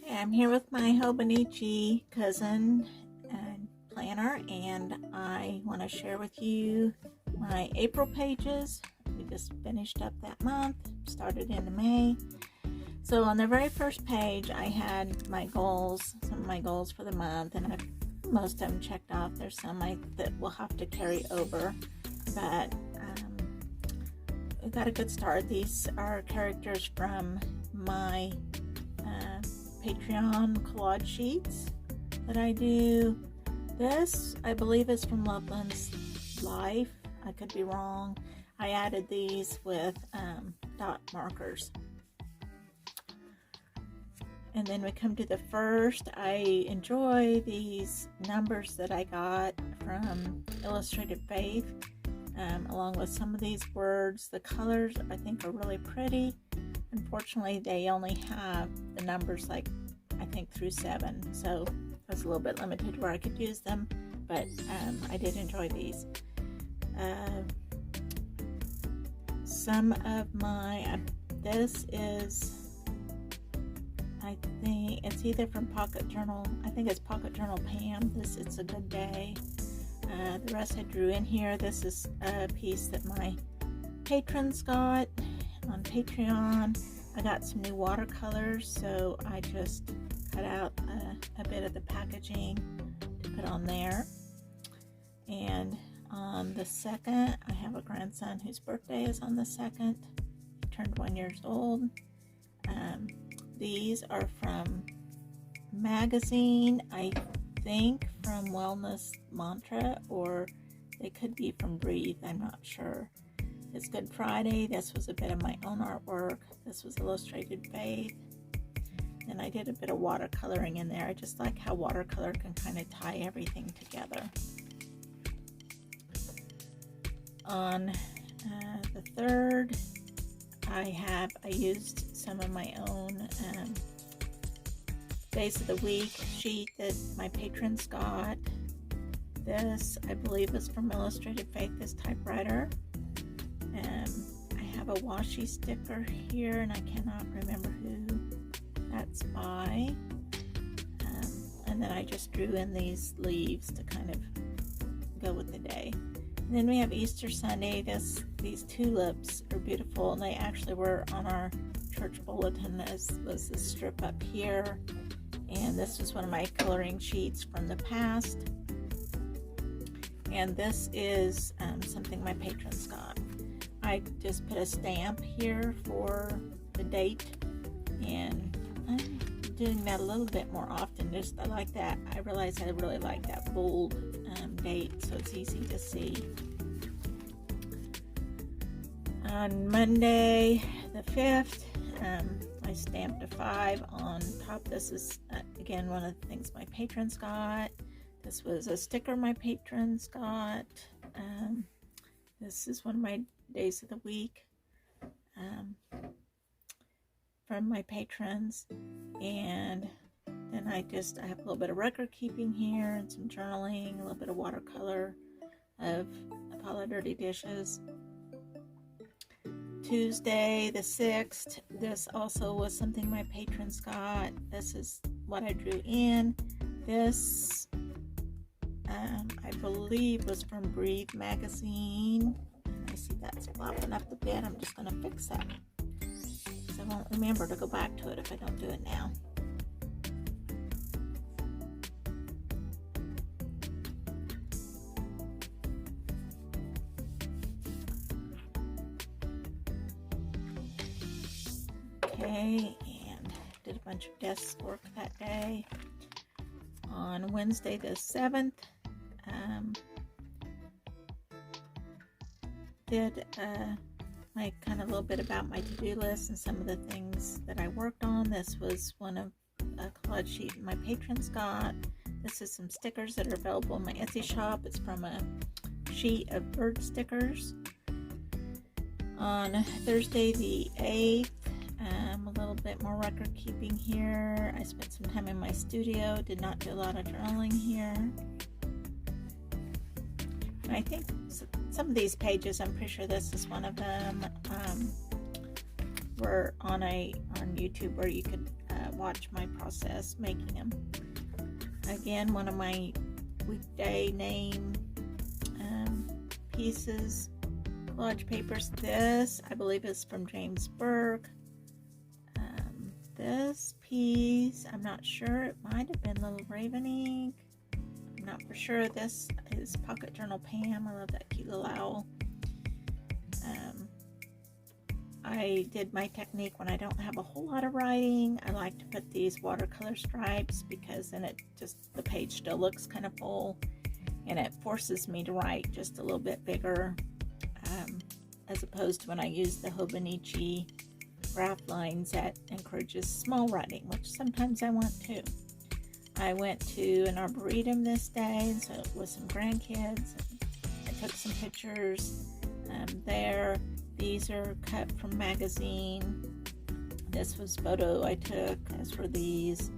Okay, I'm here with my Hobonichi Cousin planner, and I want to share with you my April pages. We just finished up that month, started into May. So on the very first page, I had my goals, some of my goals for the month, and most of them checked off. There's some that will have to carry over, but we got a good start. These are characters from my Patreon collage sheets that I do. This, I believe, is from Loveland's Life. I could be wrong. I added these with dot markers. And then we come to the first. I enjoy these numbers that I got from Illustrated Faith, along with some of these words. The colors, I think, are really pretty. Unfortunately, they only have the numbers, like, I think, through 7. So I was a little bit limited where I could use them, but I did enjoy these. Some of my, this is, I think it's either from Pocket Journal. I think it's Pocket Journal Pam. This, It's a Good Day. The rest I drew in here. This is a piece that my patrons got on Patreon. I got some new watercolors, so I just cut out a bit of the packaging to put on there. And on the 2nd, I have a grandson whose birthday is on the 2nd. He turned 1 year old. These are from magazine, I think from Wellness Mantra, or they could be from Breathe, I'm not sure. It's Good Friday. This was a bit of my own artwork. This was Illustrated Faith. And I did a bit of watercoloring in there. I just like how watercolor can kind of tie everything together. On the 3rd, I used some of my own Days of the Week sheet that my patrons got. This, I believe, is from Illustrated Faith, this typewriter. I have a washi sticker here, and I cannot remember who that's by. And then I just drew in these leaves to kind of go with the day. And then we have Easter Sunday. These tulips are beautiful, and they actually were on our church bulletin, as was this strip up here. And this was one of my coloring sheets from the past. And this is something my patrons got. I just put a stamp here for the date, and I'm doing that a little bit more often. Just I like that. I realize I really like that bold date, so it's easy to see. On Monday the 5th, I stamped a 5 on top. This is again one of the things my patrons got. This was a sticker my patrons got. This is one of my Days of the Week from my patrons. And then I have a little bit of record keeping here and some journaling, a little bit of watercolor of Apollo Dirty Dishes. Tuesday the 6th, this also was something my patrons got. This is what I drew in. This I believe was from Breathe magazine. I see that's flopping up a bit. I'm just going to fix that, because I won't remember to go back to it if I don't do it now. Okay, and did a bunch of desk work that day. On Wednesday the 7th, did my kind of a little bit about my to-do list and some of the things that I worked on. This was one of a collage sheet my patrons got. This is some stickers that are available in my Etsy shop. It's from a sheet of bird stickers. On Thursday the 8th, a little bit more record keeping here. I spent some time in my studio, did not do a lot of journaling here. I think some of these pages, I'm pretty sure this is one of them, were on YouTube where you could watch my process making them. Again, one of my weekday name pieces, collage papers. This, I believe, is from James Burke. This piece, I'm not sure. It might have been Little Raven Ink. I'm not for sure. This is Pocket Journal Pam. I love that cute little owl. I did my technique when I don't have a whole lot of writing. I like to put these watercolor stripes because then it just, the page still looks kind of full, and it forces me to write just a little bit bigger, as opposed to when I use the Hobonichi graph lines that encourages small writing, which sometimes I want to. I went to an arboretum this day, and so with some grandkids. I took some pictures there. These are cut from magazine. This was photo I took, as for these.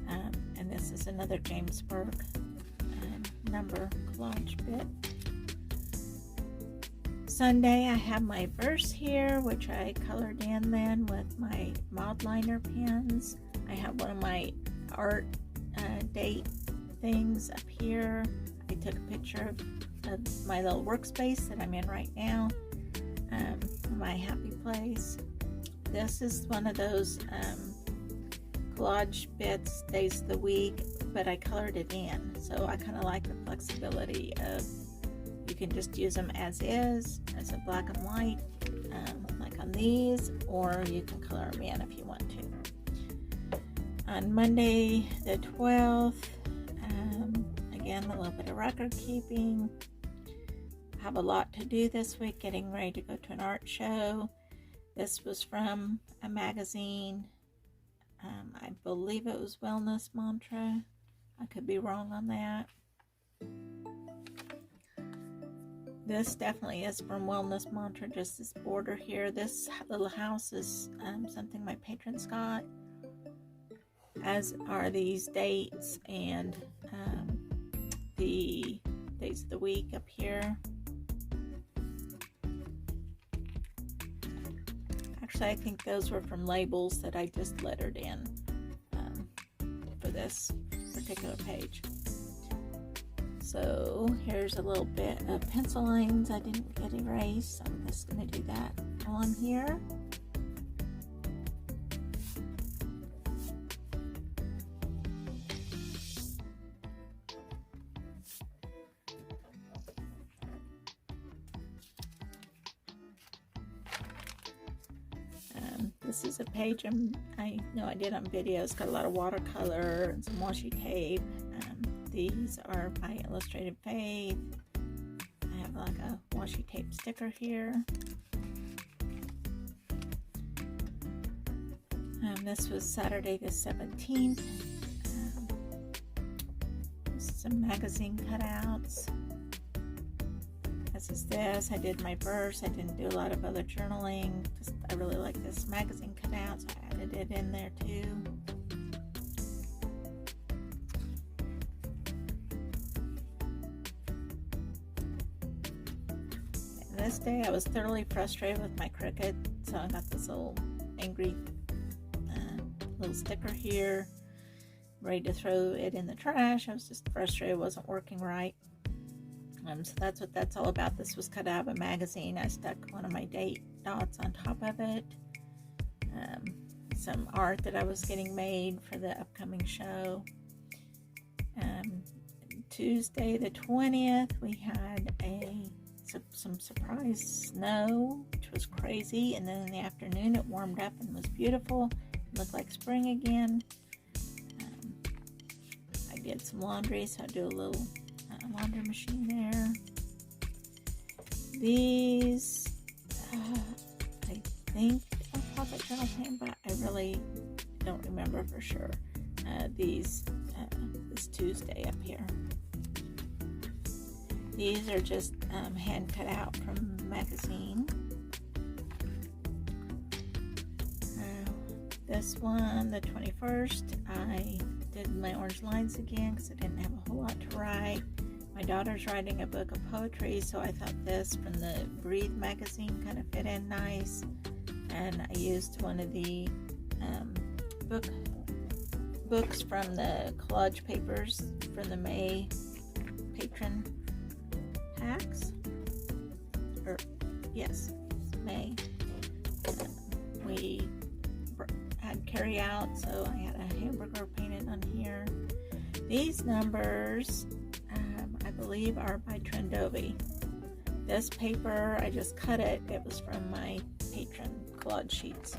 And this is another James Burke number collage bit. Sunday, I have my verse here, which I colored in then with my mild liner pens. I have one of my art date things up here. I took a picture of my little workspace that I'm in right now. My happy place. This is one of those collage bits, days of the week, but I colored it in, so I kind of like the flexibility of, you can just use them as is, as a black and white, like on these, or you can color them in if you want to. On Monday the 12th, again, a little bit of record keeping. Have a lot to do this week, getting ready to go to an art show. This was from a magazine. I believe it was Wellness Mantra. I could be wrong on that. This definitely is from Wellness Mantra, just this border here. This little house is something my patrons got, as are these dates and the days of the week up here. Actually, I think those were from labels that I just lettered in for this particular page. So here's a little bit of pencil lines I didn't get erased. I'm just going to do that on here. This is a page I know I did on video. It's got a lot of watercolor and some washi tape. These are by Illustrated Faith. I have like a washi tape sticker here. This was Saturday the 17th. Some magazine cutouts. This is this. I did my verse. I didn't do a lot of other journaling. I really like this magazine cutout, so I added it in there too. And this day I was thoroughly frustrated with my Cricut, so I got this little angry little sticker here, ready to throw it in the trash. I was just frustrated it wasn't working right. So that's what that's all about. This was cut out of a magazine. I stuck one of my date dots on top of it. Some art that I was getting made for the upcoming show. Tuesday the 20th, we had some surprise snow, which was crazy. And then in the afternoon, it warmed up and was beautiful. It looked like spring again. I did some laundry, so I do a little laundry machine there. These, I think are Pocket Journal Pam, but I really don't remember for sure. This Tuesday up here. These are just hand cut out from magazine. This one, the 21st, I did my orange lines again because I didn't have a whole lot to write. My daughter's writing a book of poetry, so I thought this from the Breathe magazine kind of fit in nice. And I used one of the book books from the collage papers from the May patron packs. Or, yes, May. We had carry out, so I had a hamburger painted on here. These numbers, I believe, are by Trendovi. This paper, I just cut it. It was from my patron collage sheets.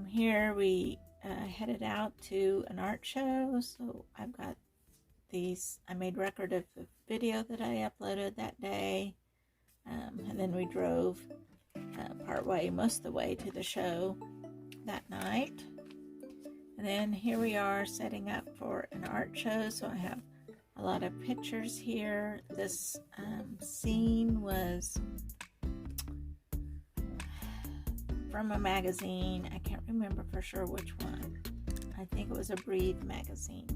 Here we headed out to an art show, so I've got these. I made record of the video that I uploaded that day, and then we drove most of the way to the show that night. And then here we are setting up for an art show, so I have a lot of pictures here. This scene was from a magazine. I can't remember for sure which one. I think it was a Breathe magazine.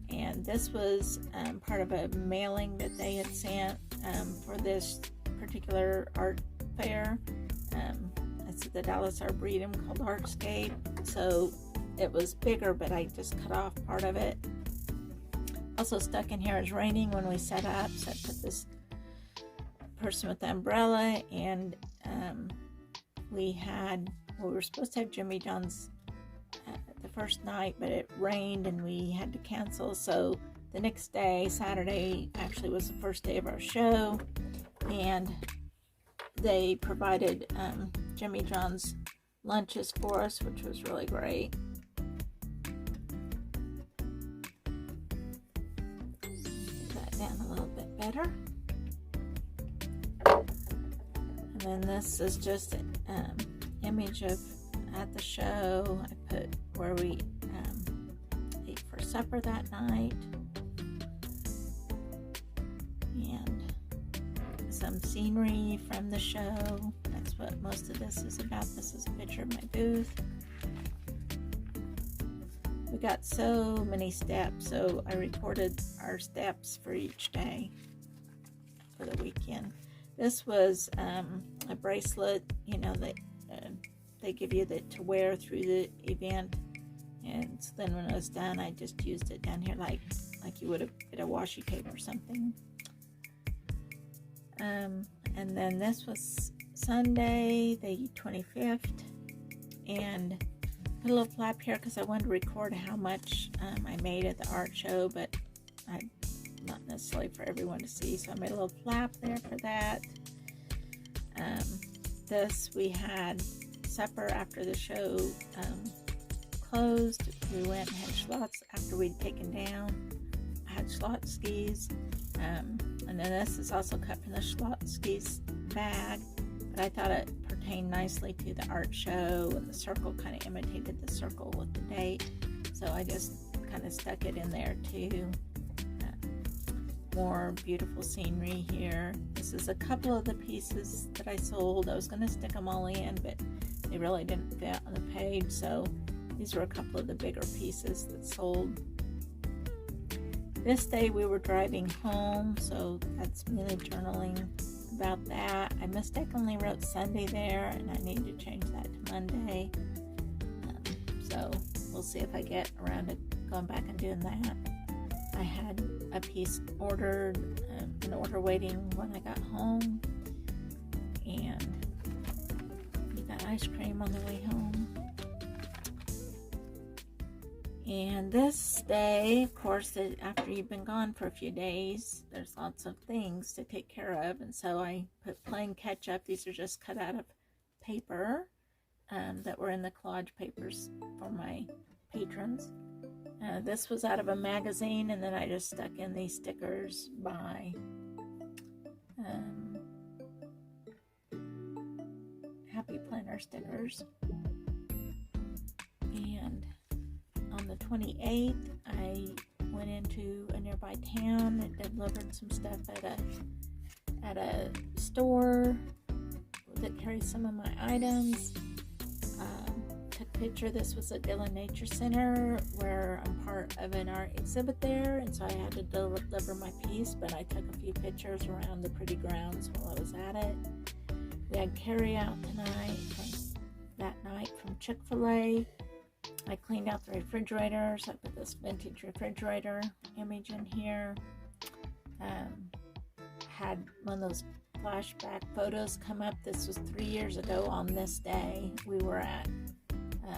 And this was part of a mailing that they had sent for this particular art fair. It's at the Dallas Arboretum called Artscape. So it was bigger, but I just cut off part of it. Also stuck in here is raining when we set up, so I put this person with the umbrella, and we were supposed to have Jimmy John's the first night, but it rained and we had to cancel. So the next day, Saturday, actually was the first day of our show, and they provided Jimmy John's lunches for us, which was really great. Down a little bit better. And then this is just an image of at the show. I put where we ate for supper that night, and some scenery from the show. That's what most of this is about. This is a picture of my booth. We got so many steps, so I recorded our steps for each day for the weekend. This was a bracelet, that they give you to wear through the event, and so then when it was done, I just used it down here like you would have at a washi tape or something. And then this was Sunday, the 25th, and put a little flap here because I wanted to record how much I made at the art show, but not necessarily for everyone to see, so I made a little flap there for that. This, we had supper after the show closed. We went and had schlots after we'd taken down. I had Schlotzsky's, and then this is also cut from the Schlotzsky's bag, but I thought it pertained nicely to the art show, and the circle kind of imitated the circle with the date, so I just kind of stuck it in there too. More beautiful scenery here. This is a couple of the pieces that I sold. I was going to stick them all in, but they really didn't fit on the page, so these were a couple of the bigger pieces that sold. This day we were driving home, so that's mainly journaling about that. I mistakenly wrote Sunday there, and I need to change that to Monday. So we'll see if I get around to going back and doing that. I had a piece ordered, an order waiting when I got home, and we got ice cream on the way home. And this day, of course, after you've been gone for a few days, there's lots of things to take care of, and so I put playing catch up. These are just cut out of paper that were in the collage papers for my patrons. This was out of a magazine, and then I just stuck in these stickers by Happy Planner stickers. And on the 28th, I went into a nearby town and delivered some stuff at a store that carries some of my items. Took a picture. This was at Dillon Nature Center, where I'm part of an art exhibit there, and so I had to deliver my piece, but I took a few pictures around the pretty grounds while I was at it. We had carry out that night from Chick-fil-A. I cleaned out the refrigerators. I put this vintage refrigerator image in here. Had one of those flashback photos come up. This was 3 years ago on this day. We were at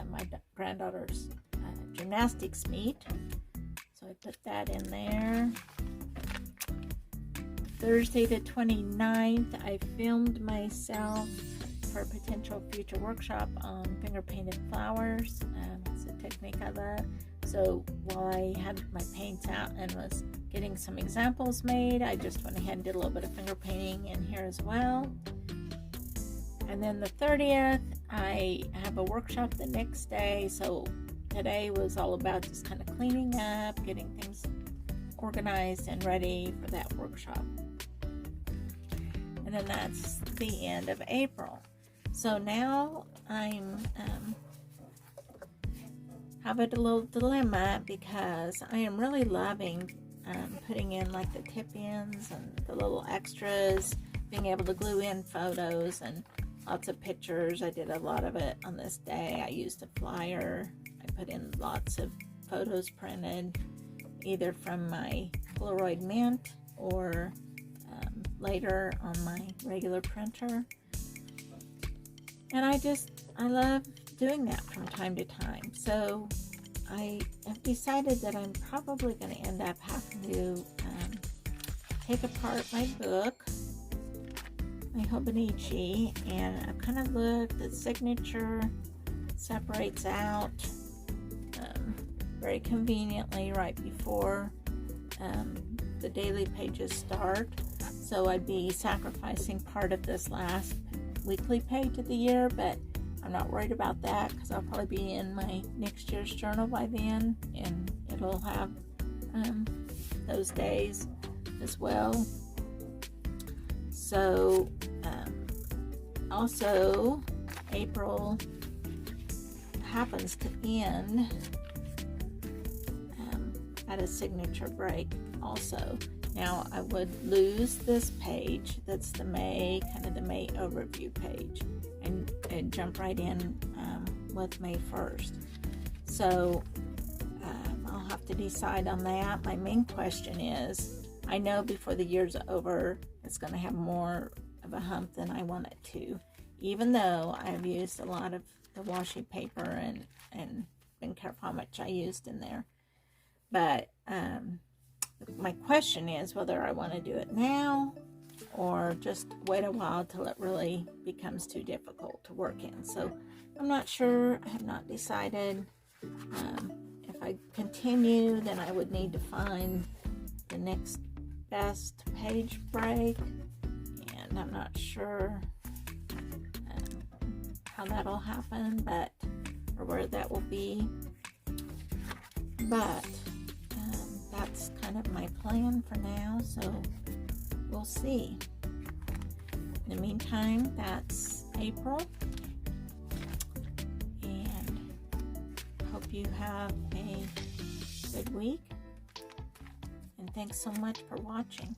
my granddaughter's gymnastics meet. So I put that in there. Thursday the 29th, I filmed myself for a potential future workshop on finger painted flowers. It's a technique I love. So while I had my paints out and was getting some examples made, I just went ahead and did a little bit of finger painting in here as well. And then the 30th, I have a workshop the next day. So today was all about just kind of cleaning up, getting things organized and ready for that workshop. And then that's the end of April. So now I'm have a little dilemma because I am really loving putting in like the tip-ins and the little extras, being able to glue in photos and lots of pictures. I did a lot of it on this day. I used a flyer. I put in lots of photos printed, either from my Polaroid Mint or later on my regular printer. And I love doing that from time to time. So I have decided that I'm probably going to end up having to take apart my book, my Hobonichi, and I've kind of looked. The signature separates out very conveniently right before the daily pages start. So I'd be sacrificing part of this last weekly page of the year, but I'm not worried about that because I'll probably be in my next year's journal by then, and it'll have those days as well. So also April happens to end at a signature break also. Now I would lose this page that's the May, kind of the May overview page, and jump right in with May 1st. So I'll have to decide on that. My main question is, I know before the year's over, it's going to have more of a hump than I want it to, even though I've used a lot of the washi paper and been careful how much I used in there. But my question is whether I want to do it now or just wait a while till it really becomes too difficult to work in. So I'm not sure. I have not decided. If I continue, then I would need to find the next best page break, and I'm not sure how that'll happen, but or where that will be. But that's kind of my plan for now, so we'll see. In the meantime, that's April, and hope you have a good week, and thanks so much for watching.